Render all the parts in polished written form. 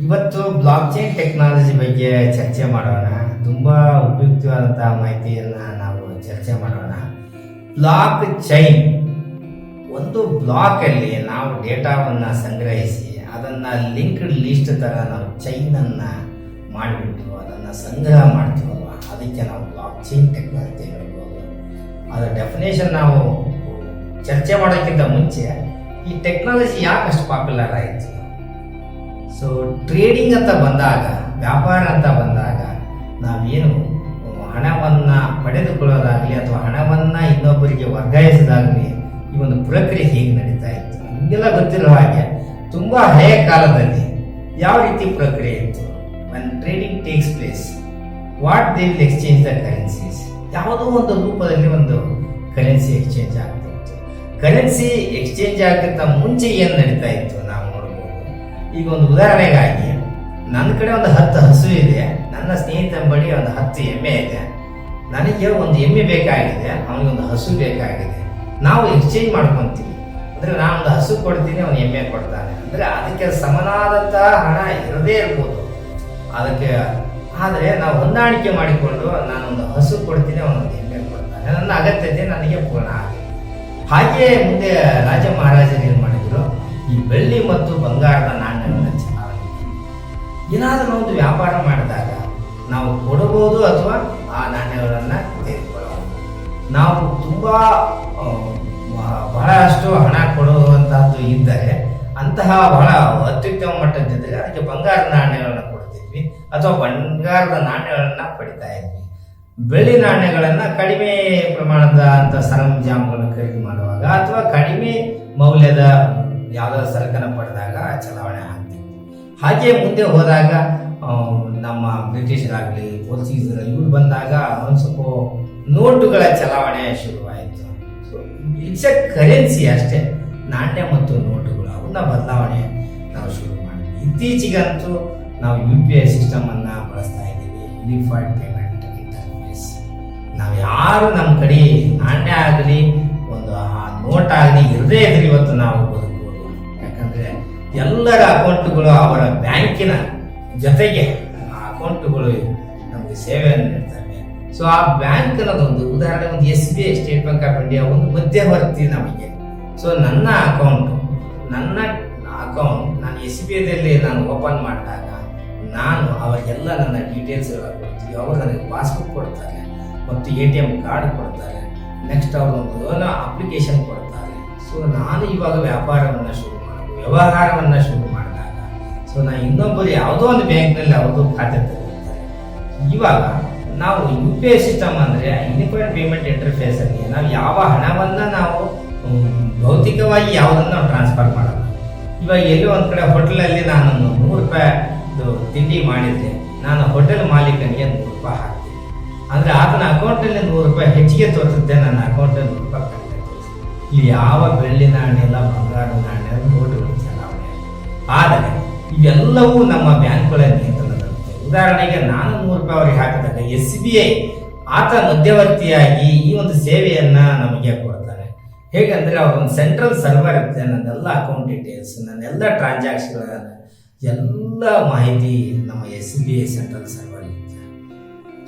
ಇವತ್ತು block chain technology ಬಗ್ಗೆ ಚರ್ಚೆ ಮಾಡೋಣ. ತುಂಬ ಉಪಯುಕ್ತವಾದಂತಹ ಮಾಹಿತಿಯನ್ನು ನಾವು ಚರ್ಚೆ ಮಾಡೋಣ. ಬ್ಲಾಕ್ ಚೈನ್ ಒಂದು ಬ್ಲಾಕಲ್ಲಿ ನಾವು ಡೇಟಾವನ್ನು ಸಂಗ್ರಹಿಸಿ ಅದನ್ನು ಲಿಂಕ್ಡ್ ಲಿಸ್ಟ್ ಥರ ನಾವು ಚೈನನ್ನು ಮಾಡಿಬಿಟ್ಟು ಅದನ್ನು ಸಂಗ್ರಹ ಮಾಡ್ತೀವಲ್ವ, ಅದಕ್ಕೆ ನಾವು ಬ್ಲಾಕ್ ಚೈನ್ ಟೆಕ್ನಾಲಜಿ ಹೇಳ್ಬೋದು. ಅದರ ಡೆಫಿನೇಷನ್ ನಾವು ಚರ್ಚೆ ಮಾಡೋಕ್ಕಿಂತ ಮುಂಚೆ ಈ ಟೆಕ್ನಾಲಜಿ ಯಾಕಷ್ಟು ಪಾಪ್ಯುಲರ್ ಆಯಿತು? ಸೊ ಟ್ರೇಡಿಂಗ್ ಅಂತ ಬಂದಾಗ, ವ್ಯಾಪಾರ ಅಂತ ಬಂದಾಗ ನಾವೇನು ಹಣವನ್ನು ಪಡೆದುಕೊಳ್ಳೋದಾಗಲಿ ಅಥವಾ ಹಣವನ್ನು ಇನ್ನೊಬ್ಬರಿಗೆ ವರ್ಗಾಯಿಸೋದಾಗಲಿ ಈ ಒಂದು ಪ್ರಕ್ರಿಯೆ ಹೇಗೆ ನಡೀತಾ ಇತ್ತು ನಿಮಗೆಲ್ಲ ಗೊತ್ತಿರೋ ಹಾಗೆ ತುಂಬ ಹಳೆಯ ಕಾಲದಲ್ಲಿ ಯಾವ ರೀತಿ ಪ್ರಕ್ರಿಯೆ ಇತ್ತು. when trading takes place, what they will exchange the currencies. ಯಾವುದೋ ಒಂದು ರೂಪದಲ್ಲಿ ಒಂದು ಕರೆನ್ಸಿ ಎಕ್ಸ್ಚೇಂಜ್ ಆಗ್ತಿತ್ತು. ಕರೆನ್ಸಿ ಎಕ್ಸ್ಚೇಂಜ್ ಆಗಕ್ಕಿಂತ ಮುಂಚೆ ಏನು ನಡೀತಾ ಇತ್ತು ನಾವು ನೋಡ್ಬೋದು. ಈಗ ಒಂದು ಉದಾಹರಣೆಗಾಗಿ ನನ್ನ ಕಡೆ ಒಂದು 10 ಹಸು ಇದೆ, ನನ್ನ ಸ್ನೇಹಿತನ ಬಳಿ ಒಂದು 10 ಎಮ್ಮೆ ಇದೆ. ನನಗೆ ಒಂದು ಎಮ್ಮೆ ಬೇಕಾಗಿದೆ, ಅವನಿಗೆ ಒಂದು ಹಸು ಬೇಕಾಗಿದೆ. ನಾವು ಎಕ್ಸ್ಚೇಂಜ್ ಮಾಡ್ಕೊತೀವಿ. ಅಂದರೆ ನಾನು ಒಂದು ಹಸು ಕೊಡ್ತೀನಿ, ಅವನು ಎಮ್ಮೆ ಕೊಡ್ತಾನೆ. ಅಂದರೆ ಅದಕ್ಕೆ ಸಮನಾದಂತಹ ಹಣ ಇರದೇ ಇರ್ಬೋದು ಅದಕ್ಕೆ. ಆದರೆ ನಾವು ಹೊಂದಾಣಿಕೆ ಮಾಡಿಕೊಂಡು ನಾನೊಂದು ಹಸು ಕೊಡ್ತೀನಿ, ಅವನೊಂದು ಎಮ್ಮೆ ಕೊಡ್ತಾನೆ, ನನ್ನ ಅಗತ್ಯತೆ ನನಗೆ ಪೂರ್ಣ ಆಗಿದೆ. ಹಾಗೆಯೇ ಮುಂದೆ ರಾಜ ಮಹಾರಾಜರು ಏನು ಮಾಡಿದ್ರು, ಈ ಬೆಳ್ಳಿ ಮತ್ತು ಬಂಗಾರದ ನಾಣ್ಯಗಳನ್ನು ಚಲಾವಣೆ. ಏನಾದರೂ ಒಂದು ವ್ಯಾಪಾರ ಮಾಡಿದಾಗ ನಾವು ಕೊಡಬಹುದು ಅಥವಾ ಆ ನಾಣ್ಯಗಳನ್ನು ತೆಗೆದುಕೊಳ್ಳಬಹುದು. ನಾವು ತುಂಬ ಬಹಳಷ್ಟು ಹಣ ಕೊಡುವಂತಹದ್ದು ಇದ್ದರೆ, ಅಂತಹ ಬಹಳ ಅತ್ಯುತ್ತಮ ಮಟ್ಟದಿದ್ದರೆ ಅದಕ್ಕೆ ಬಂಗಾರದ ನಾಣ್ಯಗಳನ್ನು ಕೊಡ್ತಿದ್ವಿ ಅಥವಾ ಬಂಗಾರದ ನಾಣ್ಯಗಳನ್ನು ಪಡಿತಾ ಇದ್ವಿ. ಬೆಳ್ಳಿ ನಾಣ್ಯಗಳನ್ನು ಕಡಿಮೆ ಪ್ರಮಾಣದ ಅಂತ ಸರಂಜಾಮುಗಳನ್ನು ಖರೀದಿ ಮಾಡುವಾಗ ಅಥವಾ ಕಡಿಮೆ ಮೌಲ್ಯದ ಯಾವುದಾದ್ರು ಸರಕನ್ನು ಪಡೆದಾಗ ಚಲಾವಣೆ ಆಗ್ತಿತ್ತು. ಹಾಗೆ ಮುಂದೆ ಹೋದಾಗ ನಮ್ಮ ಬ್ರಿಟಿಷರಾಗಲಿ ಪೋರ್ಚುಗೀಸರು ಇವರು ಬಂದಾಗ ಒಂದು ಸ್ವಲ್ಪ ನೋಟುಗಳ ಚಲಾವಣೆ ಶುರುವಾಯಿತು. ಸೊ ಇಟ್ಸ್ ಎ ಕರೆನ್ಸಿ ಅಷ್ಟೇ, ನಾಣ್ಯ ಮತ್ತು ನೋಟುಗಳು ಅವನ್ನ ಬದಲಾವಣೆ ನಾವು ಶುರು ಮಾಡಿದ್ವಿ. ಇತ್ತೀಚೆಗಂತೂ ನಾವು UPI ಸಿಸ್ಟಮನ್ನು ಬಳಸ್ತಾ ಇದ್ದೀವಿ, ಯೂನಿಫೈಡ್ ಪೇಮೆಂಟ್ ಇಂಟರ್ಫೇಸ್. ನಾವು ಯಾರು ನಮ್ಮ ಕಡೆ ನಾಣ್ಯ ಆಗಲಿ ಒಂದು ನೋಟ್ ಆಗಲಿ ಇರದೇ ಇದ್ರೆ ಇವತ್ತು ನಾವು ಬದುಕಬಹುದು. ಯಾಕಂದರೆ ಎಲ್ಲರ ಅಕೌಂಟ್ಗಳು ಅವರ ಬ್ಯಾಂಕಿನ ಜೊತೆಗೆ ಆ ಅಕೌಂಟ್ಗಳು ನಮಗೆ ಸೇವೆಯನ್ನು ನೀಡ್ತವೆ. ಸೊ ಆ ಬ್ಯಾಂಕ್ ಅನ್ನೋದೊಂದು ಉದಾಹರಣೆ, ಒಂದು SBI state bank of India ಒಂದು ಮಧ್ಯವರ್ತಿ ನಮಗೆ. ಸೊ ನನ್ನ ಅಕೌಂಟ್ ನಾನು SBIದಲ್ಲಿ ನಾನು ಓಪನ್ ಮಾಡಿದಾಗ ನಾನು ಅವರಿಗೆಲ್ಲ ನನ್ನ ಡೀಟೇಲ್ಸ್ಗಳ ಕೊಡ್ತೀವಿ. ಅವರು ನನಗೆ ಪಾಸ್ಬುಕ್ ಕೊಡ್ತಾರೆ ಮತ್ತು ATM ಕಾರ್ಡ್ ಕೊಡ್ತಾರೆ. ನೆಕ್ಸ್ಟ್ ಅವರು ಒಂದು ಲೋನ್ ಅಪ್ಲಿಕೇಶನ್ ಕೊಡ್ತಾರೆ. ಸೊ ನಾನು ಇವಾಗ ವ್ಯವಹಾರವನ್ನು ಶುರು ಮಾಡಿದಾಗ ಸೊ ನಾನು ಇನ್ನೊಬ್ಬರು ಯಾವುದೋ ಒಂದು ಬ್ಯಾಂಕ್ನಲ್ಲಿ ಅವ್ರದ್ದು ಖಾತೆ ತೆಗೆದುಕೊಳ್ತಾರೆ. ಇವಾಗ ನಾವು UPI ಸಿಸ್ಟಮ್ ಅಂದರೆ ಯೂನಿಫೈಡ್ ಪೇಮೆಂಟ್ ಇಂಟರ್ಫೇಸಲ್ಲಿ ನಾವು ಯಾವ ಹಣವನ್ನು ನಾವು ಭೌತಿಕವಾಗಿ ಯಾವುದನ್ನು ನಾವು ಟ್ರಾನ್ಸ್ಫರ್ ಮಾಡಲ್ಲ. ಇವಾಗ ಎಲ್ಲೋ ಒಂದು ಕಡೆ ಹೋಟೆಲಲ್ಲಿ ನಾನು 100 ರೂಪಾಯಿದು ತಿಂಡಿ ಮಾಡಿದರೆ ನಾನು ಹೋಟೆಲ್ ಮಾಲೀಕನಿಗೆ 100 ರೂಪಾಯಿ ಹಾಕ್ತೀನಿ. ಅಂದರೆ ಆತನ ಅಕೌಂಟಲ್ಲಿ 100 ರೂಪಾಯಿ ಹೆಚ್ಚಿಗೆ ತೋರಿಸುತ್ತೆ, ನನ್ನ ಅಕೌಂಟಲ್ಲಿ 100 ರೂಪಾಯಿ ಕಡಿಮೆ ತೋರಿಸುತ್ತೆ. ಇಲ್ಲಿ ಯಾವ ಬೆಳ್ಳಿ ನಾಣ್ಯ ಇಲ್ಲ, ಬಂಗಾರದ ನಾಣ್ಯ, ನೋಟುಗಳು ಚಲಾವಣೆ. ಆದರೆ ಇವೆಲ್ಲವೂ ನಮ್ಮ ಬ್ಯಾಂಕ್ಗಳ ನಿಯಂತ್ರಣದಲ್ಲಿರುತ್ತೆ. ಉದಾಹರಣೆಗೆ ನಾನು 100 ರೂಪಾಯಿ ಅವರಿಗೆ ಹಾಕಿದಾಗ SBI ಆತ ಮಧ್ಯವರ್ತಿಯಾಗಿ ಈ ಒಂದು ಸೇವೆಯನ್ನು ನಮಗೆ ಕೊಡ್ತಾರೆ. ಹೇಗಂದರೆ ಅವರೊಂದು ಸೆಂಟ್ರಲ್ ಸರ್ವರ್ ಇರುತ್ತೆ, ನನ್ನೆಲ್ಲ ಅಕೌಂಟ್ ಡೀಟೇಲ್ಸ್, ನನ್ನೆಲ್ಲ ಟ್ರಾನ್ಸಾಕ್ಷನ್ಗಳ ಎಲ್ಲ ಮಾಹಿತಿ ನಮ್ಮ SBI ಸೆಂಟ್ರಲ್ ಸರ್ವರ್ ಇರುತ್ತೆ.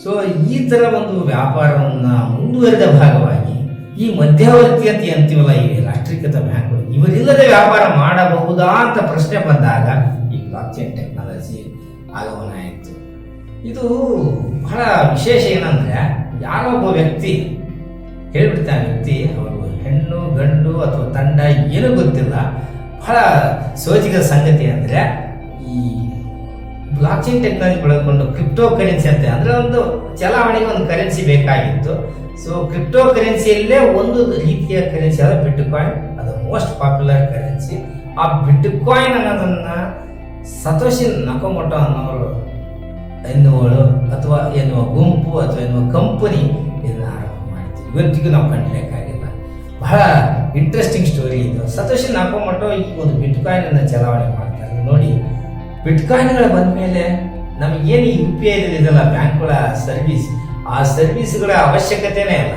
ಸೊ ಈ ಥರ ಒಂದು ವ್ಯಾಪಾರವನ್ನು ಮುಂದುವರಿದ ಭಾಗವಾಗಿ ಈ ಮಧ್ಯವರ್ತಿ ಅಂತ ಅಂತೀವಲ್ಲ, ಈ ರಾಷ್ಟ್ರೀಕೃತ ಬ್ಯಾಂಕ್ಗಳು ಇವರಿಲ್ಲದೆ ವ್ಯಾಪಾರ ಮಾಡಬಹುದಾ ಅಂತ ಪ್ರಶ್ನೆ ಬಂದಾಗ ಈ ಬ್ಲಾಕ್ ಚೈನ್ ಟೆಕ್ನಾಲಜಿ ಆಗಮನ ಆಯಿತು. ಇದು ಬಹಳ ವಿಶೇಷ. ಏನಂದರೆ ಯಾರೋ ಒಬ್ಬ ವ್ಯಕ್ತಿ ಹೇಳ್ಬಿಡ್ತಾನೆ, ವ್ಯಕ್ತಿ ಅವರು ಹೆಣ್ಣು ಗಂಡು ಅಥವಾ ತಂಡ ಏನೂ ಗೊತ್ತಿಲ್ಲ. ಬಹಳ ಸೋಜಿಗದ ಸಂಗತಿ ಅಂದರೆ ಈ ಬ್ಲಾಕ್ ಚೈನ್ ಟೆಕ್ನಾಲಜಿ ಬಳಸಿಕೊಂಡು ಕ್ರಿಪ್ಟೋ ಕರೆನ್ಸಿ ಅಂತ, ಅಂದರೆ ಒಂದು ಚಲಾವಣೆಗೆ ಒಂದು ಕರೆನ್ಸಿ ಬೇಕಾಗಿತ್ತು. ಸೊ ಕ್ರಿಪ್ಟೋ ಕರೆನ್ಸಿಯಲ್ಲೇ ಒಂದು ರೀತಿಯ ಕರೆನ್ಸಿ ಆದ ಬಿಟ್ಕಾಯಿನ್, ಅದು ಮೋಸ್ಟ್ ಪಾಪ್ಯುಲರ್ ಕರೆನ್ಸಿ. ಆ ಬಿಟ್ಕಾಯಿನ್ ಅನ್ನೋದನ್ನು ಸತೋಶಿ ನಕೋಮೋಟೋ ಎನ್ನುವಳು ಅಥವಾ ಎನ್ನುವ ಗುಂಪು ಅಥವಾ ಎನ್ನುವ ಕಂಪನಿ ಇದನ್ನು ಆರಂಭ ಮಾಡ್ತೀವಿ. ಇವತ್ತಿಗೂ ನಾವು ಕಂಡಿಡಿಯಕ್ಕಾಗಿಲ್ಲ. ಬಹಳ ಇಂಟ್ರೆಸ್ಟಿಂಗ್ ಸ್ಟೋರಿ ಇದು. ಸತೋಶಿ ನಕೋಮೋಟೋ ಈ ಒಂದು ಬಿಟ್ಕಾಯಿನ್ ಅನ್ನು ಚಲಾವಣೆ ಮಾಡ್ತಾರೆ. ನೋಡಿ, ಬಿಟ್ಕಾಯಿನ್ಗಳು ಬಂದ ಮೇಲೆ ನಮಗೇನು UPI ಇದೆಲ್ಲ ಬ್ಯಾಂಕ್ಗಳ ಸರ್ವಿಸ್, ಆ ಸರ್ವಿಸ್ಗಳ ಅವಶ್ಯಕತೆನೇ ಇಲ್ಲ.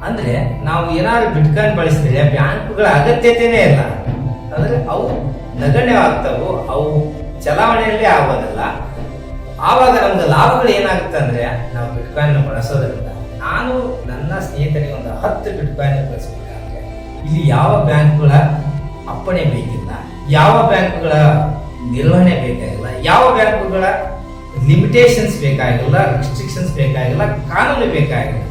ಅಂದರೆ ನಾವು ಏನಾದ್ರು ಬಿಟ್ಕಾಯಿನ್ ಬಳಸಿದ್ರೆ ಬ್ಯಾಂಕ್ಗಳ ಅಗತ್ಯತೆನೇ ಇಲ್ಲ. ಅಂದರೆ ಅವು ನಗಣ್ಯವಾಗ್ತವು, ಅವು ಚಲಾವಣೆಯಲ್ಲೇ ಆಗೋದಿಲ್ಲ. ಆವಾಗ ನಮ್ಗೆ ಲಾಭಗಳು ಏನಾಗುತ್ತೆ ಅಂದ್ರೆ ನಾವು ಬಿಟ್ಕಾಯಿನ್ ಬಳಸೋದ್ರಿಂದ ನಾನು ನನ್ನ ಸ್ನೇಹಿತರಿಗೆ ಒಂದು 10 ಬಿಟ್ಕಾಯಿನ್ ಬಳಸಬೇಕಾದ್ರೆ ಇಲ್ಲಿ ಯಾವ ಬ್ಯಾಂಕ್ಗಳ ಅಪ್ಪಣೆ ಬೇಕಿಲ್ಲ, ಯಾವ ಬ್ಯಾಂಕ್ಗಳ ನಿರ್ವಹಣೆ ಬೇಕಾಗಿಲ್ಲ, ಯಾವ ಬ್ಯಾಂಕ್ಗಳ ಲಿಮಿಟೇಷನ್ಸ್ ಬೇಕಾಗಿಲ್ಲ, ರಿಸ್ಟ್ರಿಕ್ಷನ್ಸ್ ಬೇಕಾಗಿಲ್ಲ, ಕಾನೂನು ಬೇಕಾಗಿಲ್ಲ.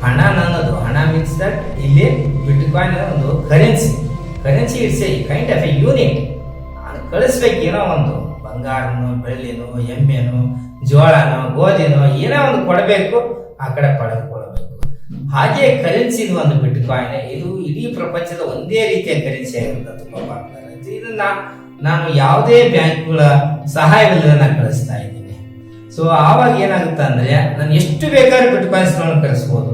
ಹಣ ನನ್ನದು. ಹಣ ಮೀನ್ಸ್ ದಟ್ ಇಲ್ಲಿ ಬಿಟ್ಕಾಯಿನ್ ಒಂದು currency it's A kind of A unit. ನಾನು ಕಳಿಸ್ಬೇಕು ಏನೋ ಒಂದು ಬಂಗಾರನೋ ಬೆಳ್ಳಿನೋ ಎಮ್ಮೆನೋ ಜೋಳನೋ ಗೋಧಿನೋ ಏನೋ ಒಂದು ಕೊಡಬೇಕು, ಆ ಕಡೆ ಪಡೆದುಕೊಳ್ಳಬೇಕು. ಹಾಗೆ ಕರೆನ್ಸಿ ಇದು ಒಂದು ಬಿಟ್ಕಾಯಿನ್. ಇದು ಇಡೀ ಪ್ರಪಂಚದ ಒಂದೇ ರೀತಿಯ ಕರೆನ್ಸಿ ಆಗಿರುತ್ತೆ, ತುಂಬಾ ಪಾಪ್ಯುಲರ್ ಆಯ್ತು. ಇದನ್ನ ನಾನು ಯಾವುದೇ ಬ್ಯಾಂಕ್ಗಳ ಸಹಾಯವಿಲ್ಲದೆ ನಾನು ಕಳಿಸ್ತಾ ಇದ್ದೀನಿ. ಸೊ ಆವಾಗ ಏನಾಗುತ್ತೆ ಅಂದ್ರೆ ನಾನು ಎಷ್ಟು ಬೇಕಾದ್ರೂ ಬಿಟ್ಕಾಯಿನ್ಸ್ ಕಳಿಸ್ಬೋದು.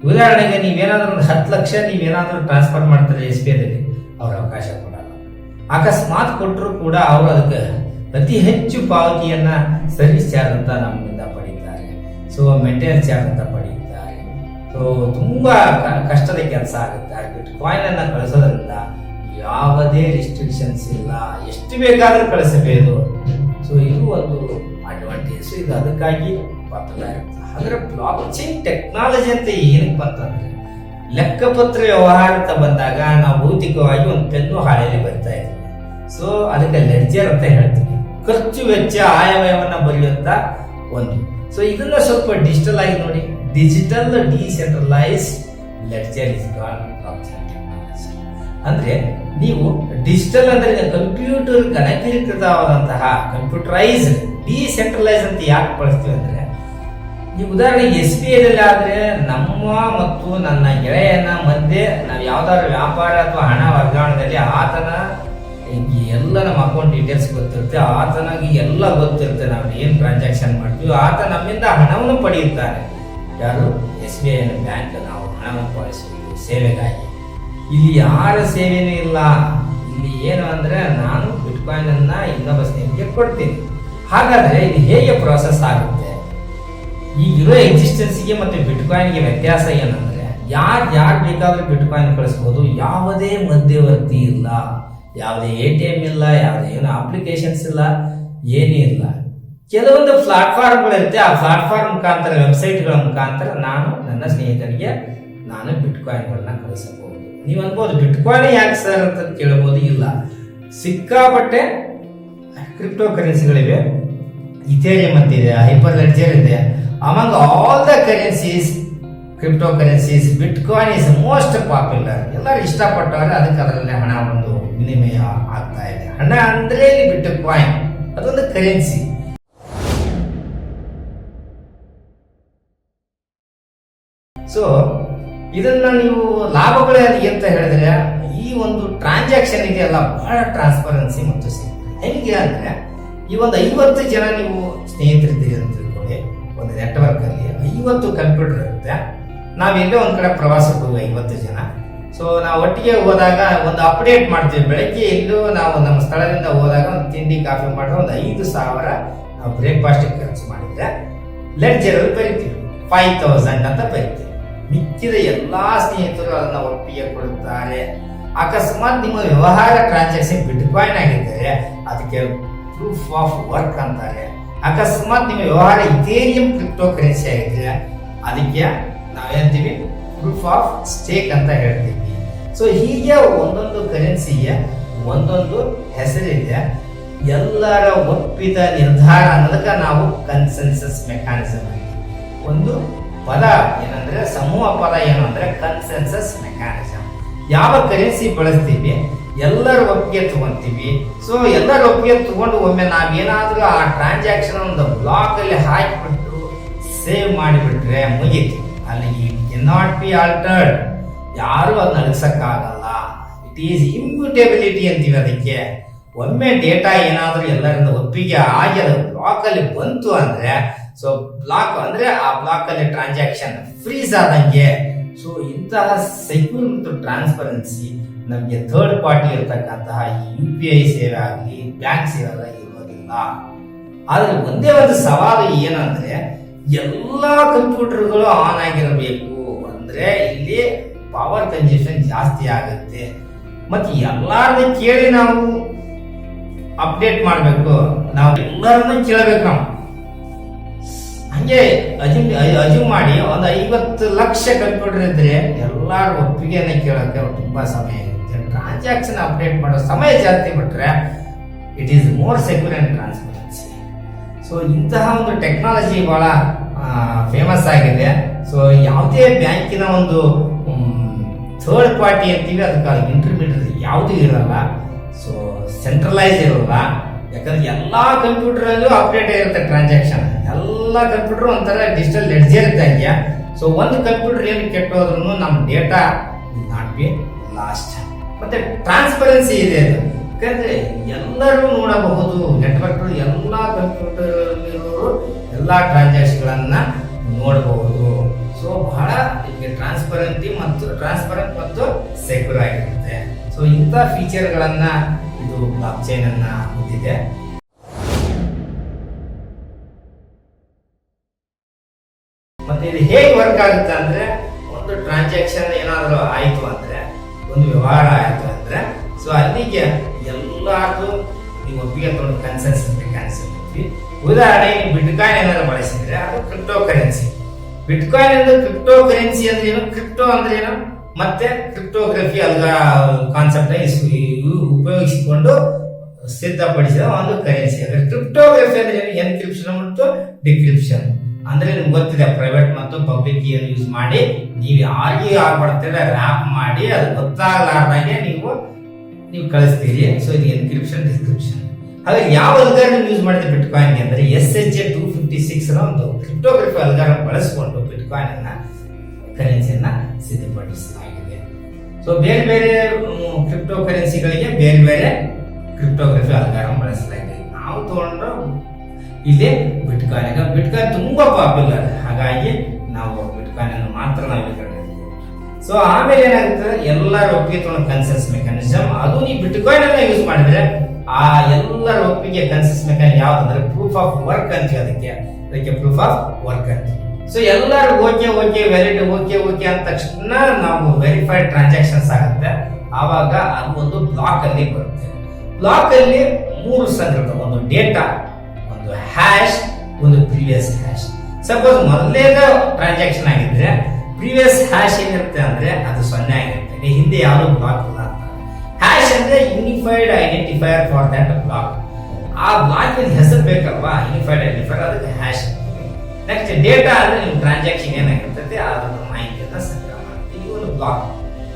ಉದಾಹರಣೆಗೆ ನೀವೇನಾದ್ರೂ ಒಂದು 10 ಲಕ್ಷ ನೀವೇನಾದ್ರೂ ಟ್ರಾನ್ಸ್ಫರ್ ಮಾಡ್ತಾರೆ SBIದಲ್ಲಿ, ಅವ್ರ ಅವಕಾಶ ಕೊಡಲ್ಲ. ಅಕಸ್ಮಾತ್ ಕೊಟ್ಟರು ಕೂಡ ಅವರು ಅದಕ್ಕೆ ಅತಿ ಹೆಚ್ಚು ಪಾವತಿಯನ್ನ ಸರ್ವಿಸ್ ಚಾರ್ಜ್ ಅಂತ ನಮ್ಮಿಂದ ಪಡೀತಾರೆ. ಸೊ ಮೇಂಟೆನೆನ್ಸ್ ಚಾರ್ಜ್ ಅಂತ ಪಡೀತಾರೆ. ಸೊ ತುಂಬಾ ಕಷ್ಟದ ಕೆಲಸ ಆಗುತ್ತೆ. ಬಿಟ್ಕಾಯಿನ್ ಅನ್ನ ಕಳಿಸೋದ್ರಿಂದ ಯಾವುದೇ ರಿಸ್ಟ್ರಿಕ್ಷನ್ಸ್ ಇಲ್ಲ, ಎಷ್ಟು ಬೇಕಾದ್ರೂ ಕಳಿಸಬಹುದು. ಸೊ ಇದು ಒಂದು ಅಡ್ವಾಂಟೇಜ್. ಇದು ಅದಕ್ಕಾಗಿ ಪಾಪ್ಯುಲರ್ ಆಗುತ್ತೆ. ಆದರೆ ಬ್ಲಾಕ್ ಚೈನ್ ಟೆಕ್ನಾಲಜಿ ಅಂತ ಏನಕ್ಕೆ ಬಂತಂದ್ರೆ ಲೆಕ್ಕಪತ್ರ ವ್ಯವಹಾರ ಅಂತ ಬಂದಾಗ ನಾವು ಭೌತಿಕವಾಗಿ ಒಂದು ಪೆನ್ನು ಹಾಳೆಯಲ್ಲಿ ಬರ್ತಾ ಇದ್ದೀವಿ. ಸೊ ಅದಕ್ಕೆ ಲೆಡ್ಜರ್ ಅಂತ ಹೇಳ್ತೀವಿ. ಖರ್ಚು ವೆಚ್ಚ ಆಯವ್ಯವನ್ನ ಬರೆಯುವಂತ ಒಂದು. ಸೊ ಇದನ್ನ ಸ್ವಲ್ಪ ಡಿಜಿಟಲ್ ಆಗಿ ನೋಡಿ. Digital decentralize ledger is called blockchain technology. ಅಂದ್ರೆ ನೀವು ಡಿಜಿಟಲ್ ಅಂದ್ರೆ ಕಂಪ್ಯೂಟರ್ ಗಣಕೀಕೃತವಾದಂತಹ ಕಂಪ್ಯೂಟರೈಸ್, ಡಿಸೆಂಟ್ರಲೈಸ್ ಅಂತ ಯಾಕೆ ಬಳಸ್ತೀವಿ ಅಂದ್ರೆ ಈ ಉದಾಹರಣೆ SBIದಲ್ಲಿ ಆದ್ರೆ ನಮ್ಮ ಮತ್ತು ನನ್ನ ಗೆಳೆಯನ ಮಧ್ಯೆ ನಾವು ಯಾವ್ದಾದ್ರು ವ್ಯಾಪಾರ ಅಥವಾ ಹಣ ವರ್ಗಾವಣೆಯಲ್ಲಿ ಆತನ ಎಲ್ಲ ನಮ್ಮ ಅಕೌಂಟ್ ಡೀಟೇಲ್ಸ್ ಗೊತ್ತಿರುತ್ತೆ, ಆತನಿಗೆ ಎಲ್ಲ ಗೊತ್ತಿರುತ್ತೆ, ನಾವು ಏನ್ ಟ್ರಾನ್ಸಾಕ್ಷನ್ ಮಾಡ್ತೀವಿ. ಆತ ನಮ್ಮಿಂದ ಹಣವನ್ನು ಪಡೆಯುತ್ತಾರೆ. ಯಾರು? SBI bank. ನಾವು ಹಣವನ್ನು ಪಾಲಿಸಬೇಕು ಸೇವೆಗಾಗಿ. ಇಲ್ಲಿ ಯಾರ ಸೇವೆನೂ ಇಲ್ಲ. ಇಲ್ಲಿ ಏನು ಅಂದ್ರೆ ನಾನು ಬಿಟ್ಕಾಯಿನ್ ಅನ್ನ ಇನ್ನೊಬ್ಬ ಸ್ನೇಹಿತರಿಗೆ ಕೊಡ್ತೀನಿ. ಹಾಗಾದ್ರೆ ಇದು ಹೇಗೆ ಪ್ರೋಸೆಸ್ ಆಗುತ್ತೆ? ಈಗಿರೋ ಎಕ್ಸಿಸ್ಟೆನ್ಸ್ಗೆ ಮತ್ತೆ ಬಿಟ್ಕಾಯಿನ್ಗೆ ವ್ಯತ್ಯಾಸ ಏನಂದ್ರೆ ಯಾರು ಬೇಕಾದ್ರೂ ಬಿಟ್ಕಾಯಿನ್ ಕಳಿಸ್ಬೋದು. ಯಾವುದೇ ಮಧ್ಯವರ್ತಿ ಇಲ್ಲ, ಯಾವುದೇ ATM ಇಲ್ಲ, ಯಾವುದೇ ಏನೋ ಅಪ್ಲಿಕೇಶನ್ಸ್ ಇಲ್ಲ, ಏನೂ ಇಲ್ಲ. ಕೆಲವೊಂದು ಪ್ಲಾಟ್ಫಾರ್ಮ್ಗಳಿರುತ್ತೆ. ಆ ಪ್ಲಾಟ್ಫಾರ್ಮ್ ಮುಖಾಂತರ, ವೆಬ್ಸೈಟ್ಗಳ ಮುಖಾಂತರ ನಾನು ನನ್ನ ಸ್ನೇಹಿತರಿಗೆ ನಾನು ಬಿಟ್ಕಾಯಿನ್ಗಳನ್ನ ಕಳಿಸಬಹುದು. ನೀವು ಅನ್ಬೋದು ಬಿಟ್ಕಾಯಿನ್ ಯಾಕೆ ಸರ್ ಅಂತ ಕೇಳಬಹುದು. ಇಲ್ಲ, ಸಿಕ್ಕಾಪಟ್ಟೆ ಕ್ರಿಪ್ಟೋ ಕರೆನ್ಸಿಗಳಿವೆ. ಇಥೇರಿಯಂ ಅಂತ ಇದೆ, ಹೈಪರ್ ಲೆಡ್ಜರ್ ಇದೆ. Among all the currencies, cryptocurrencies, Bitcoin is most popular. ಎಲ್ಲರೂ ಇಷ್ಟಪಟ್ಟವ್ರೆ, ಅದಕ್ಕೆ ಅದರಲ್ಲಿ ಹಣ ಒಂದು ವಿನಿಮಯ ಆಗ್ತಾ ಇದೆ. ಹಣ ಅಂದ್ರೆ ಬಿಟ್ಕಾಯಿನ್ ಅದೊಂದು ಕರೆನ್ಸಿ. ಸೊ ಇದನ್ನ ನೀವು ಲಾಭಗಳು ಅಂತ ಹೇಳಿದ್ರೆ ಈ ಒಂದು ಟ್ರಾನ್ಸಾಕ್ಷನ್ ಇದೆಯಲ್ಲ ಬಹಳ ಟ್ರಾನ್ಸ್ಪರೆನ್ಸಿ ಮತ್ತು ಹೆಂಗೆ ಅಂದ್ರೆ ಈ ಒಂದು 50 ಜನ ನೀವು ಸ್ನೇಹಿತರಿದ್ದೀರಿ ಅಂತ ತಿಳ್ಕೊಳ್ಳಿ. ಒಂದು ನೆಟ್ವರ್ಕ್ ಅಲ್ಲಿ 50 ಕಂಪ್ಯೂಟರ್ ಇರುತ್ತೆ. ನಾವೆಲ್ಲೋ ಒಂದ್ ಕಡೆ ಪ್ರವಾಸಕ್ಕೆ ಹೋಗುವ 50 ಜನ. ಸೊ ನಾವು ಒಟ್ಟಿಗೆ ಹೋದಾಗ ಒಂದು ಅಪ್ಡೇಟ್ ಮಾಡ್ತೀವಿ. ಬೆಳಗ್ಗೆ ಎಲ್ಲೋ ನಾವು ನಮ್ಮ ಸ್ಥಳದಿಂದ ಹೋದಾಗ ಒಂದು ತಿಂಡಿ ಕಾಫಿ ಮಾಡಿದ್ರೆ ಒಂದು 5,000 ನಾವು ಬ್ರೇಕ್ಫಾಸ್ಟ್ ಖರ್ಚು ಮಾಡಿದ್ರೆ ಲೆಡ್ಜರ್ ಅಲ್ಲಿ ಬರೀತೀವಿ 5,000 ಅಂತ ಬರೀತೀವಿ. ಮಿಕ್ಕಿದ ಎಲ್ಲಾ ಸ್ನೇಹಿತರು ಅದನ್ನ ಒಪ್ಪಿಗೆ ಕೊಡುತ್ತಾರೆ. ಅಕಸ್ಮಾತ್ ನಿಮ್ಮ ವ್ಯವಹಾರ ಟ್ರಾನ್ಸಾಕ್ಷನ್ ಬಿಟ್ಕಾಯಿನ್ ಆಗಿದ್ದರೆ ಅದಕ್ಕೆ ಪ್ರೂಫ್ ಆಫ್ ವರ್ಕ್ ಅಂತಾರೆ. ಅಕಸ್ಮಾತ್ ನಿಮ್ಮ ವ್ಯವಹಾರ ಇಥೇರಿಯಂ ಕ್ರಿಪ್ಟೋ ಕರೆನ್ಸಿ ಆಗಿದ್ರೆ ಅದಕ್ಕೆ ನಾವೇಂತೀವಿ ಪ್ರೂಫ್ ಆಫ್ ಸ್ಟೇಕ್ ಅಂತ ಹೇಳ್ತೀವಿ. ಸೊ ಹೀಗೆ ಒಂದೊಂದು ಕರೆನ್ಸಿಗೆ ಒಂದೊಂದು ಹೆಸರಿದೆ. ಎಲ್ಲರ ಒಪ್ಪಿದ ನಿರ್ಧಾರ ಅನ್ನೋದಕ್ಕೆ ನಾವು ಕನ್ಸೆನ್ಸಸ್ ಮೆಕ್ಯಾನಿಸಮ್. ಒಂದು ಪದ ಏನಂದ್ರೆ ಸಮೂಹ ಪದ ಏನು ಅಂದ್ರೆ ಕನ್ಸೆನ್ಸಸ್ ಮೆಕ್ಯಾನಿಸಮ್. ಯಾವ ಕರೆನ್ಸಿ ಬಳಸ್ತೀವಿ ಎಲ್ಲರ ಒಪ್ಪಿಗೆ ತಗೊಂತೀವಿ. ಸೊ ಎಲ್ಲರ ಒಪ್ಪಿಗೆ ತಗೊಂಡು ಒಮ್ಮೆ ನಾವೇನಾದ್ರೂ ಆ ಟ್ರಾನ್ಸಾಕ್ಷನ್ ಒಂದು ಬ್ಲಾಕ್ ಅಲ್ಲಿ ಹಾಕಿಬಿಟ್ಟು ಸೇವ್ ಮಾಡಿಬಿಟ್ರೆ ಮುಗೀತು. ಅಲ್ಲಿ ಕೆನ್ ನಾಟ್ ಬಿ ಆಲ್ಟರ್ಡ್. ಯಾರು ಅದನ್ನ ಅಳಿಸಕ್ಕಾಗಲ್ಲ. ಇಟ್ ಈಸ್ ಇಮ್ಯೂಟಬಿಲಿಟಿ ಅಂತೀವಿ ಅದಕ್ಕೆ. ಒಮ್ಮೆ ಡೇಟಾ ಏನಾದ್ರೂ ಎಲ್ಲರಿಂದ ಒಪ್ಪಿಗೆ ಆಗಿ ಅದು ಬ್ಲಾಕ್ ಅಲ್ಲಿ ಬಂತು ಅಂದ್ರೆ, ಸೊ ಬ್ಲಾಕ್ ಅಂದ್ರೆ ಆ ಬ್ಲಾಕ್ ಅಲ್ಲಿ ಟ್ರಾನ್ಸಾಕ್ಷನ್ ಫ್ರೀಸ್ ಆದಂಗೆ. ಸೊ ಇಂತಹ ಸೆಕ್ಯೂರ್ ಮತ್ತು ಟ್ರಾನ್ಸ್ಪರೆನ್ಸಿ ನಮಗೆ ಥರ್ಡ್ ಪಾರ್ಟಿ ಇರತಕ್ಕಂತಹ UPI ಸೇವೆ ಆಗಲಿ ಬ್ಯಾಂಕ್ ಸೇವೆ ಇರೋದಿಲ್ಲ. ಆದ್ರೆ ಒಂದೇ ಒಂದು ಸವಾಲು ಏನಂದ್ರೆ ಎಲ್ಲಾ ಕಂಪ್ಯೂಟರ್ಗಳು ಆನ್ ಆಗಿರಬೇಕು. ಅಂದ್ರೆ ಇಲ್ಲಿ ಪವರ್ ಕನ್ಸಂಪ್ಷನ್ ಜಾಸ್ತಿ ಆಗುತ್ತೆ. ಮತ್ತೆ ಎಲ್ಲಾರನ್ನ ಕೇಳಿ ನಾವು ಅಪ್ಡೇಟ್ ಮಾಡಬೇಕು, ನಾವು ಎಲ್ಲರನ್ನೂ ಕೇಳಬೇಕು. ನಾವು ಹಂಗೆ ಅಜ್ಯೂಮ್ ಮಾಡಿ ಒಂದು 50 ಲಕ್ಷ ಕಂಪ್ಯೂಟರ್ ಇದ್ರೆ ಎಲ್ಲಾರು ಒಪ್ಪಿಗೆನ ಕೇಳೋಕೆ ತುಂಬಾ ಸಮಯ ಇರುತ್ತೆ. ಟ್ರಾನ್ಸಾಕ್ಷನ್ ಅಪ್ಡೇಟ್ ಮಾಡೋ ಸಮಯ ಜಾಸ್ತಿ ಬಿಟ್ರೆ it is more secure and transparency. So ಇಂತಹ ಒಂದು ಟೆಕ್ನಾಲಜಿ ಬಹಳ ಫೇಮಸ್ ಆಗಿದೆ. ಸೊ ಯಾವುದೇ ಬ್ಯಾಂಕಿನ ಒಂದು ಥರ್ಡ್ ಪಾರ್ಟಿ ಅಂತೀವಿ, ಅದಕ್ಕೆ ಇಂಟರ್ಮೀಡಿಯೇಟ್ ಯಾವುದೂ ಇರಲ್ಲ. ಸೊ ಸೆಂಟ್ರಲೈಸ್ ಇರಲ್ಲ, ಯಾಕಂದ್ರೆ ಎಲ್ಲಾ ಕಂಪ್ಯೂಟರ್ ಅಲ್ಲೂ ಅಪ್ಡೇಟ್ ಇರುತ್ತೆ ಟ್ರಾನ್ಸಾಕ್ಷನ್. ಎಲ್ಲ ಕಂಪ್ಯೂಟರ್ ಒಂಥರ ಡಿಜಿಟಲ್ ಲೆಡ್ಜರ್ ಇದ್ದಂಗೆ. ಸೊ ಒಂದು ಕಂಪ್ಯೂಟರ್ ಏನು ಕೆಟ್ಟೋದ್ರೂ ನಮ್ಮ data will not be last. ಮತ್ತೆ ಟ್ರಾನ್ಸ್ಪರೆನ್ಸಿ ಇದೆ ಅದು, ಯಾಕಂದ್ರೆ ಎಲ್ಲರೂ ನೋಡಬಹುದು. ನೆಟ್ವರ್ಕ್ ಎಲ್ಲಾ ಕಂಪ್ಯೂಟರ್ ಇರೋರು ಎಲ್ಲಾ ಟ್ರಾನ್ಸಾಕ್ಷನ್ ಗಳನ್ನ ನೋಡಬಹುದು. ಸೊ ಬಹಳ ಟ್ರಾನ್ಸ್ಪರೆಂಟ್ ಮತ್ತು ಸೆಕ್ಯೂರ್ ಆಗಿರುತ್ತೆ. ಸೊ ಇಂಥ ಫೀಚರ್ ಗಳನ್ನ ಇದು ಬ್ಲಾಕ್ ಚೈನ್ ಅನ್ನ ಹೊಂದಿದೆ. ಮತ್ತೆ ಇದು ಹೇಗೆ ವರ್ಕ್ ಆಗುತ್ತೆ ಅಂದ್ರೆ, ಒಂದು ಟ್ರಾನ್ಸಾಕ್ಷನ್ ಏನಾದರೂ ಆಯ್ತು ಅಂದ್ರೆ, ಒಂದು ವ್ಯವಹಾರ ಆಯ್ತು ಅಂದ್ರೆ, ಸೊ ಅಲ್ಲಿಗೆ ಎಲ್ಲಾರು ನೀವು ಒಪ್ಪಿಗೆ ತಗೊಂಡು ಕನ್ಸೆನ್ಸಸ್ ಬೇಕನ್ಸುತ್ತೆ. ಉದಾಹರಣೆ ಬಿಟ್ಕಾಯಿನ್ ಏನಾದ್ರು ಬಳಸಿದ್ರೆ ಅದು ಕ್ರಿಪ್ಟೋ ಕರೆನ್ಸಿ. ಬಿಟ್ಕಾಯಿನ್ ಅಂದ್ರೆ ಕ್ರಿಪ್ಟೋ ಕರೆನ್ಸಿ ಅಂದ್ರೆ ಏನು, ಕ್ರಿಪ್ಟೋ ಅಂದ್ರೆ ಏನು, ಮತ್ತೆ ಕ್ರಿಪ್ಟೋಗ್ರಫಿ ಅಲ್ಗ ಕಾನ್ಸೆಪ್ಟ್ ಉಪಯೋಗಿಸಿಕೊಂಡು ಸಿದ್ಧಪಡಿಸಿದ ಒಂದು ಕರೆನ್ಸಿ. ಅಂದ್ರೆ ಕ್ರಿಪ್ಟೋಗ್ರಫಿ ಅಂದ್ರೆ ಎನ್ಕ್ರಿಪ್ಷನ್ ಮತ್ತು ಡಿಕ್ರಿಪ್ಷನ್ ಅಂದ್ರೆ ನಿಮ್ಗೆ ಗೊತ್ತಿದೆ, ಪ್ರೈವೇಟ್ ಮತ್ತು ಪಬ್ಲಿಕ್ ಕೀಯನ್ನು ಯೂಸ್ ಮಾಡಿ ನೀವು ಯಾರಿಗೆ ಆಗ್ಬಡ್ತೀರ ರ್ಯಾಪ್ ಮಾಡಿ ಅದು ಗೊತ್ತಾಗಲಾರ್ದಾಗೆ ನೀವು ಕಳಿಸ್ತೀರಿ. ಸೊ ಇದು ಎನ್ಕ್ರಿಪ್ಷನ್ ಡಿಸ್ಕ್ರಿಪ್ಷನ್. ಹಾಗಾಗಿ ಯಾವ ಅಲ್ಗಾರಿದಮ್ ಯೂಸ್ ಮಾಡಿದ್ರೆ ಬಿಟ್ಕಾಯಿನ್ಗೆ ಅಂದ್ರೆ SHA-256 ಒಂದು ಕ್ರಿಪ್ಟೋಗ್ರಫಿ ಅಲ್ಗಾರಿದಮ್ ಬಳಸಿಕೊಂಡು ಬಿಟ್ಕಾಯಿನ್ ಅನ್ನ ಕರೆನ್ಸಿಯನ್ನ ಸಿದ್ಧಪಡಿಸಲಾಗಿದೆ. ಸೊ ಬೇರೆ ಬೇರೆ ಕ್ರಿಪ್ಟೋ ಕರೆನ್ಸಿಗಳಿಗೆ ಬೇರೆ ಬೇರೆ ಕ್ರಿಪ್ಟೋಗ್ರಫಿ ಅಲ್ಗಾರಿದಮ್ ಬಳಸಲಾಗಿದೆ. ನಾವು ತಗೊಂಡ್ರು ಇಲ್ಲಿ ಬಿಟ್ಕಾಯಿನ್ ತುಂಬಾ ಪಾಪ್ಯುಲರ್, ಹಾಗಾಗಿ ನಾವು ಬಿಟ್ಕಾಯಿನ್ ಅನ್ನು ಮಾತ್ರ ನಾವು ಸೊ ಆಮೇಲೆ ಏನಾಗುತ್ತೆ, ಎಲ್ಲರ ಒಪ್ಪಿಗೆ ತಗೊಂಡು ಕನ್ಸೆನ್ಸ್ ಮೆಕ್ಯಾನಿಸಮ್. ಅದು ನೀವು ಬಿಟ್ಕಾಯಿನ್ ಅನ್ನ ಯೂಸ್ ಮಾಡಿದ್ರೆ ಆ ಎಲ್ಲರ ಒಪ್ಪಿಗೆ consensus mechanism ಯಾವ್ದಂದ್ರೆ proof of work ಅಂತ. ಅದಕ್ಕೆ ಪ್ರೂಫ್ ಆಫ್ ವರ್ಕ್ ಅಂತ. ಸೊ ಎಲ್ಲರೂ ಓಕೆ ವ್ಯಾಲಿಡ್ ಓಕೆ ಅಂದ ತಕ್ಷಣ ನಾವು ವೆರಿಫೈಡ್ ಟ್ರಾನ್ಸಾಕ್ಷನ್ಸ್ ಆಗುತ್ತೆ. ಆವಾಗ ಅದು ಒಂದು ಬ್ಲಾಕ್ ಅಲ್ಲಿ ಬರುತ್ತೆ. ಬ್ಲಾಕ್ ಅಲ್ಲಿ 3 ಸಂಗ್ರಹ, ಒಂದು ಡೇಟಾ, ಒಂದು ಹ್ಯಾಶ್, ಒಂದು ಪ್ರೀವಿಯಸ್ ಹ್ಯಾಶ್. ಸಪೋಸ್ ಮೊದಲೇದ ಟ್ರಾನ್ಸಾಕ್ಷನ್ ಆಗಿದ್ರೆ ಪ್ರೀವಿಯಸ್ ಹ್ಯಾಶ್ ಏನಿರುತ್ತೆ ಅಂದ್ರೆ ಅದು 0 ಆಗಿರುತ್ತೆ, ಹಿಂದೆ ಯಾವುದು ಬ್ಲಾಕ್ ಇಲ್ಲ ಅಂತ. ಹ್ಯಾಶ್ ಅಂದ್ರೆ unified identifier for that block. ಆ ಬ್ಲಾಕ್ ಹೆಸರು ಬೇಕಲ್ವಾ, ಯೂನಿಫೈಡ್ ಐಡೆಂಟಿಫೈಯರ್, ಅದಕ್ಕೆ ಹ್ಯಾಶ್. ನೆಕ್ಸ್ಟ್ ಡೇಟಾ ಅಂದ್ರೆ ನಿಮ್ಮ ಟ್ರಾನ್ಸಾಕ್ಷನ್ ಏನಾಗಿರ್ತದೆ ಅದರ ಮಾಹಿತಿಯನ್ನ ಸಂಗ್ರಹ ಮಾಡುತ್ತೆ. ಈ ಒಂದು ಬ್ಲಾಕ್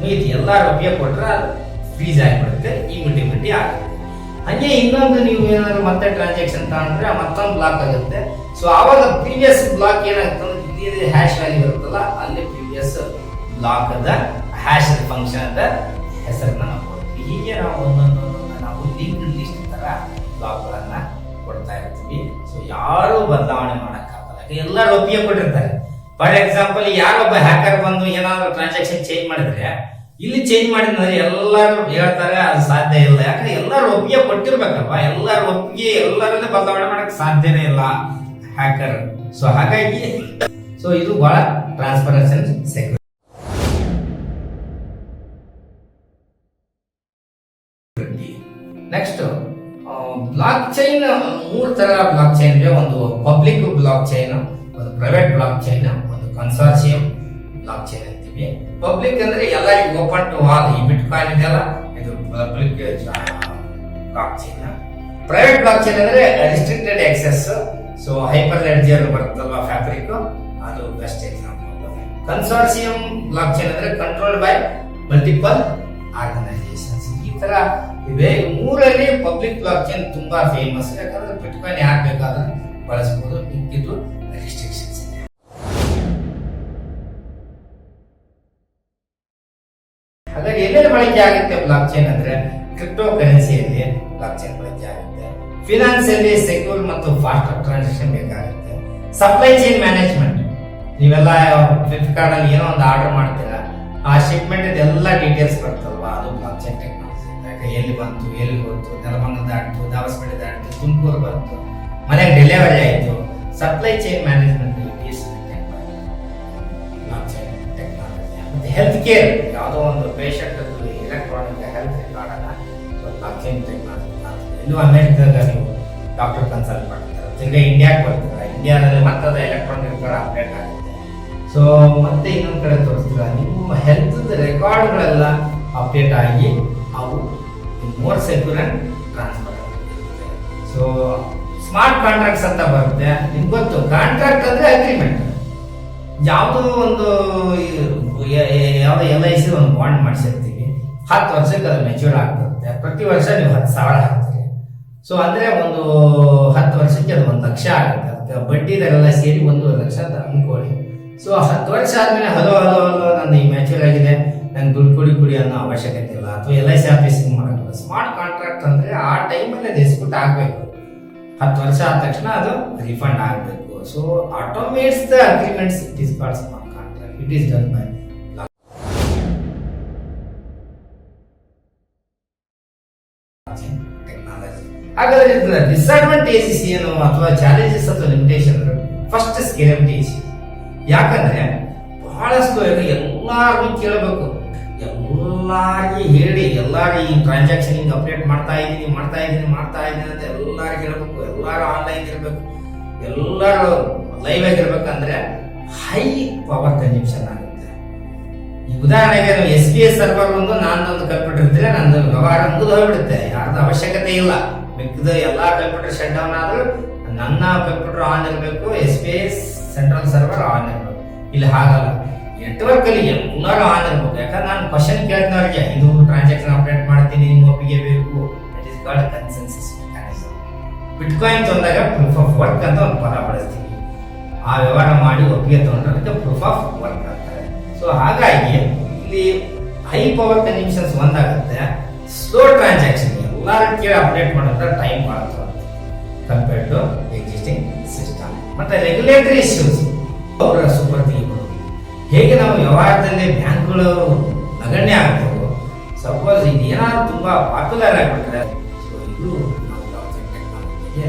ಮುಗಿತು, ಎಲ್ಲರೂ ಒಪ್ಪಿಗೆ ಕೊಟ್ರೆ ಅದು ಫ್ರೀಸ್ ಆಗಿಬಿಡುತ್ತೆ, ಇಮಿಡಿಯೇಟ್ಲಿ ಆಗುತ್ತೆ. ಹಂಗೆ ಇನ್ನೊಂದು ನೀವು ಏನಾದ್ರು ಮತ್ತೆ ಟ್ರಾನ್ಸಾಕ್ಷನ್ ತಗೊಂಡ್ರೆ ಮತ್ತೊಂದು ಬ್ಲಾಕ್ ಆಗುತ್ತೆ. ಸೊ ಆವಾಗ ಪ್ರೀವಿಯಸ್ ಬ್ಲಾಕ್ ಏನಾಗುತ್ತೆ, ಇಲ್ಲಿ ಹ್ಯಾಶ್ ವ್ಯಾಲ್ಯೂ ಇರುತ್ತಲ್ಲ, ಅಲ್ಲಿ ಪ್ರೀವಿಯಸ್ ಬ್ಲಾಕ್ ಅದ ಹ್ಯಾಶ್ ಫಂಕ್ಷನ್ ಅದ ಹೆಸರನ್ನ ನಾವು ಕೊಡ್ತೀವಿ. ಹೀಗೆ ನಾವು ನಾವು ಲಿಂಕ್ ಲಿಸ್ಟ್ ತರ ಬ್ಲಾಕ್ ಗಳನ್ನ ಕೊಡ್ತಾ ಇರ್ತೀವಿ. ಸೊ ಯಾರು ಬದಲಾವಣೆ ಮಾಡಕ್ಕಾಗಲ್ಲ, ಎಲ್ಲರೂ ಒಪ್ಪಿಗೆ ಕೊಟ್ಟಿರ್ತಾರೆ. ಫಾರ್ ಎಕ್ಸಾಂಪಲ್, ಯಾರೊಬ್ಬ ಹ್ಯಾಕರ್ ಬಂದು ಏನಾದ್ರು ಟ್ರಾನ್ಸಾಕ್ಷನ್ ಚೇಂಜ್ ಮಾಡಿದ್ರೆ, ಇಲ್ಲಿ ಚೇಂಜ್ ಮಾಡಿದ್ರೆ ಎಲ್ಲರೂ ಹೇಳ್ತಾರೆ ಅದು ಸಾಧ್ಯ ಇಲ್ಲ. ಯಾಕಂದ್ರೆ ಎಲ್ಲರೂ ಒಪ್ಪಿಗೆ ಕೊಟ್ಟಿರ್ಬೇಕಲ್ವಾ, ಎಲ್ಲರೂ ಒಪ್ಪಿಗೆ ಎಲ್ಲರಲ್ಲೇ ಬದಲಾವಣೆ ಮಾಡಕ್ ಸಾಧ್ಯನೇ ಇಲ್ಲ ಹ್ಯಾಕರ್. ಸೊ ಹಾಗಾಗಿ ಇದು ಬಹಳ transparency security. Next block chain, 3 ತರ ಬ್ಲಾಕ್ ಚೈನ್ ಇದೆ. ಒಂದು ಪಬ್ಲಿಕ್ ಬ್ಲಾಕ್ ಚೈನ್, ಒಂದು ಪ್ರೈವೇಟ್ ಬ್ಲಾಕ್ ಚೈನ್, ಒಂದು ಕನ್ಸಾರ್ಷಿಯಂ ಬ್ಲಾಕ್ ಚೈನ್ ಅಂತೀವಿ. ಪಬ್ಲಿಕ್ ಅಂದ್ರೆ ಎಲ್ಲರಿಗೂ ಓಪನ್ ಟು ಆಲ್. ಈ ಬಿಟ್ಕಾಯಿನ್ ಇದೆಯಲ್ಲ, ಇದು public block chain. Private block chain ಅಂದ್ರೆ restricted access. So hyper ledger ಬರುತ್ತಲ್ವಾ, ಫ್ಯಾಬ್ರಿಕ್, ಅದು best example. Consortium block chain ಅಂದ್ರೆ ಕಂಟ್ರೋಲ್ಡ್ ಬೈ ಮಲ್ಟಿಪಲ್ ಆರ್ಗನೈಸೇಷನ್ಸ್. ಈ ತರ ಇವೆ. 3ರಲ್ಲಿ ಪಬ್ಲಿಕ್ ಬ್ಲಾಕ್ ಚೈನ್ ತುಂಬಾ ಫೇಮಸ್, ಯಾಕಂದ್ರೆ ಬಿಟ್ಕಾಯಿನ್ ಯಾರು ಬೇಕಾದ್ರೆ ಬಳಸಬಹುದು, ಮಿಕ್ಕಿದ್ದು ರೆಸ್ಟ್ರಿಕ್ಷನ್ಸ್ ಇದೆ. ಹಾಗಾಗಿ ಎಲ್ಲೆಲ್ಲಿ ಬಳಕೆ ಆಗುತ್ತೆ ಬ್ಲಾಕ್ ಚೈನ್ ಅಂದ್ರೆ, ಕ್ರಿಪ್ಟೋ ಕರೆನ್ಸಿಯಲ್ಲಿ ಬ್ಲಾಕ್ ಚೈನ್ ಬಳಕೆ ಆಗುತ್ತೆ. ಫಿನಾನ್ಸ್ ಅಲ್ಲಿ ಸೆಕ್ಯೂರ್ ಮತ್ತು ಫಾಸ್ಟ್ ಟ್ರಾನ್ಸಾಕ್ಷನ್ ಬೇಕಾಗುತ್ತೆ. ಸಪ್ಲೈ ಚೈನ್ ಮ್ಯಾನೇಜ್ಮೆಂಟ್, ನೀವೆಲ್ಲ ಫ್ಲಿಪ್ಕಾರ್ಟ್ ಅಲ್ಲಿ ಏನೋ ಒಂದು ಆರ್ಡರ್ ಮಾಡ್ತೀರಾ, ಆ ಶಿಪ್ಮೆಂಟ್ ಎಲ್ಲ ಡೀಟೇಲ್ಸ್ ಬರ್ತಲ್ವಾ, ಅದು ಬ್ಲಾಕ್ ಚೈನ್ ಟೆಕ್ನಾಲಜಿ. ಎಲ್ಲಿ ಬಂತು, ಎಲ್ಲಿ ಹೋಯ್ತು, ನೆಲಮಂಗಲ ದಾಟಿತು, ದಾವಸಪೇಟೆ ದಾಟಿತು, ತುಮಕೂರು ಬಂತು, ಮನೆಗೆ ಡೆಲಿವರಿ ಆಯಿತು. Supply chain management blockchain technology. ಮತ್ತೆ ಹೆಲ್ತ್ ಕೇರ್, ಯಾವುದೋ ಒಂದು ಪೇಷಂಟ್ ಎಲೆಕ್ಟ್ರಾನಿಕ್ ಹೆಲ್ತ್ ರೆಕಾರ್ಡ್ ಅನ್ನ ಬ್ಲಾಕ್ ಚೈನ್ ಟೆಕ್ನಾಲಜಿ. ಇಲ್ಲೂ ಅಮೇರಿಕಾಗ ನೀವು ಡಾಕ್ಟರ್ ಕನ್ಸಲ್ಟ್ ಮಾಡ್ತಾರೆ, ತಿರ್ಗಿ ಇಂಡಿಯಾಗೆ ಬರ್ತಾರೆ, ಇಂಡಿಯಾದಲ್ಲಿ ಮತ್ತೆ ಅದು ಎಲೆಕ್ಟ್ರಾನಿಕ್ ರೆಕಾರ್ಡ್ ಅಪ್ಡೇಟ್ ಆಗುತ್ತೆ. ಸೊ ಮತ್ತೆ ಇನ್ನೊಂದು ಕಡೆ ತೋರಿಸ್ತೀರ, ನಿಮ್ಮ ಹೆಲ್ತ್ ರೆಕಾರ್ಡ್ಗಳೆಲ್ಲ ಅಪ್ಡೇಟ್ ಆಗಿ ಅವು ಮೋರ್ ಸೆಕ್ಯೂರ್ ಆ್ಯಂಡ್ ಟ್ರಾನ್ಸ್ಪರೆಂಟ್ ಇರುತ್ತೆ. ಸೊ ಸ್ಮಾರ್ಟ್ ಕಾಂಟ್ರಾಕ್ಟ್ಸ್ ಅಂತ ಬರುತ್ತೆ. ನಿಮ್ಗೆ ಗೊತ್ತು, ಕಾಂಟ್ರಾಕ್ಟ್ ಅಂದರೆ ಅಗ್ರಿಮೆಂಟ್. ಯಾವುದೋ ಒಂದು ಯಾವುದೋ LIC ಒಂದು ಬಾಂಡ್ ಮಾಡಿಸಿರ್ತೀವಿ, 10 ವರ್ಷಕ್ಕೆ ಅದು ಮೆಚ್ಯೂರ್ ಆಗ್ತಿರುತ್ತೆ. ಪ್ರತಿ ವರ್ಷ ನೀವು 10,000 ಹಾಕ್ತೀರಿ. ಸೊ ಅಂದರೆ ಒಂದು 10 ವರ್ಷಕ್ಕೆ ಅದು 1 ಲಕ್ಷ ಆಗುತ್ತೆ. ಅದಕ್ಕೆ ಬಡ್ಡಿದೆಲ್ಲ ಸೇರಿ 1 ಲಕ್ಷ ಅಂತ ಅನ್ಕೊಳ್ಳಿ. ಸೊ 10 ವರ್ಷ ಆದಮೇಲೆ ಹಲೋ ನಂದು ಈ ಮ್ಯಾಚೂರ್ ಆಗಿದೆ, ನಂಗೆ ದುಡ್ಡು ಕೊಡಿ ಅನ್ನೋ ಅವಶ್ಯಕತೆ ಇಲ್ಲ, ಅಥವಾ LIC ಆಫೀಸಿಂಗ್ ಮಾಡೋದಿಲ್ಲ. ಸ್ಮಾರ್ಟ್ ಕಾಂಟ್ರಾಕ್ಟ್ ಅಂದರೆ ಆ ಟೈಮಲ್ಲಿ ಅದು ಎಸ್ಬಿಟ್ ಆಗಬೇಕು. 10 ವರ್ಷ ಆದ ತಕ್ಷಣ ಅದು ರಿಫಂಡ್ ಆಗಬೇಕು. So automates the agreements, it is called smart contract. It is done by technology. ಹಾಗಾದ್ರೆ ಇದರ ಡಿಸ್ಅಡ್ವಾಂಟೇಜಸ್ ಏನು ಅಥವಾ ಚಾಲೆಂಜಸ್ ಅಥವಾ ಲಿಮಿಟೇಷನ್? First scalability. ಯಾಕಂದ್ರೆ ಬಹಳಷ್ಟು ಎಲ್ಲಾರು ಕೇಳಬೇಕು, ಎಲ್ಲಾರಿಗೆ ಹೇಳಿ, ಎಲ್ಲಾರು ಈ ಟ್ರಾನ್ಸಾಕ್ಷನ್ ಹಿಂಗೆ ಅಪ್ಡೇಟ್ ಮಾಡ್ತಾ ಇದ್ದೀನಿ ಅಂತ ಎಲ್ಲಾರಿಗೆ ಹೇಳ್ಬೇಕು. ಎಲ್ಲಾರು ಆನ್ಲೈನ್ ಇರಬೇಕು, ಎಲ್ಲರೂ ಲೈವ್ ಆಗಿರ್ಬೇಕಂದ್ರೆ ಹೈ ಪವರ್ ಕನ್ಸಂಪ್ಷನ್ ಆಗುತ್ತೆ. ಈ ಉದಾಹರಣೆಗೆ SBI ಸರ್ವರ್ ಒಂದು ನಾನೊಂದು ಕಂಪ್ಯೂಟರ್ ಇದ್ರೆ ನಂದು ವ್ಯವಹಾರ ಮುಗಿದು ಹೋಗ್ಬಿಡುತ್ತೆ, ಯಾರ್ದು ಅವಶ್ಯಕತೆ ಇಲ್ಲ. ಮಿಕ್ಕಿದ ಎಲ್ಲಾ ಕಂಪ್ಯೂಟರ್ ಶಟ್ ಡೌನ್ ಆದ್ರೂ ನನ್ನ ಕಂಪ್ಯೂಟರ್ ಆನ್ ಇರಬೇಕು, SBI ಸೆಂಟ್ರಲ್ ಸರ್ವರ್ ಆನ್ ಇರಬೇಕು. ಇಲ್ಲಿ ಹಾಗಲ್ಲ, ನೆಟ್ವರ್ಕ್ ಅಲ್ಲಿ ಎಲ್ಲರೂ ಆನ್ ಇರಬೇಕು. ಯಾಕಂದ್ರೆ ನಾನು ಕ್ವಶನ್ ಕೇಳಿದವ್ರಿಗೆ ಇದು ಟ್ರಾನ್ಸಾಕ್ಷನ್ ಅಪ್ಡೇಟ್ ಮಾಡ್ತೀನಿ, ನಿಮ್ಮ ಒಪ್ಪಿಗೆ ಬೇಕು. That is called consensus mechanism. Bitcoin ತಂದಾಗ ಪ್ರೂಫ್ ಆಫ್ ವರ್ಕ್ ಅಂತ ಒಂದು ಪದ ಬಳಸ್ತೀವಿ. ಆ ವ್ಯವಹಾರ ಮಾಡಿ ಒಪ್ಪಿಗೆ ತಗೊಂಡ್ರೆ ಅದಕ್ಕೆ ಪ್ರೂಫ್ ಆಫ್ ವರ್ಕ್ ಅಂತಾರೆ. ಸೊ ಹಾಗಾಗಿ ಇಲ್ಲಿ ಹೈ ಪವರ್ ಕನ್ಸಂಪ್ಷನ್ಸ್ ಒಂದಾಗುತ್ತೆ. ಸ್ಲೋ ಟ್ರಾನ್ಸಾಕ್ಷನ್ ಎಲ್ಲರೂ ಕೇಳಿ ಅಪ್ಡೇಟ್ ಮಾಡಿದ್ರೆ ಟೈಮ್ ಮಾಡುತ್ತೆ ಕಂಪೇರ್ಡ್ ಟು ಎಕ್ಸಿಸ್ಟಿಂಗ್ ಸಿಸ್ಟಮ್. ಮತ್ತೆ ರೆಗ್ಯುಲೇಟರಿ ಇಶ್ಯೂಸ್, ಅವರ ಸುಪರ್ದಿಗಳು. ಹೇಗೆ ನಾವು ವ್ಯವಹಾರದಲ್ಲಿ ಬ್ಯಾಂಕ್ಗಳು ನಗಣ್ಯ ಆಗ್ತವೆ, ಸಪೋಸ್ ಇದು ಏನಾದ್ರು ತುಂಬಾ ಪಾಪ್ಯುಲರ್ ಆಗಿಬಿಟ್ರೆ, ಸೊ ಇದು ನಾವು ಟೆಕ್ನಾಲಜಿಗೆ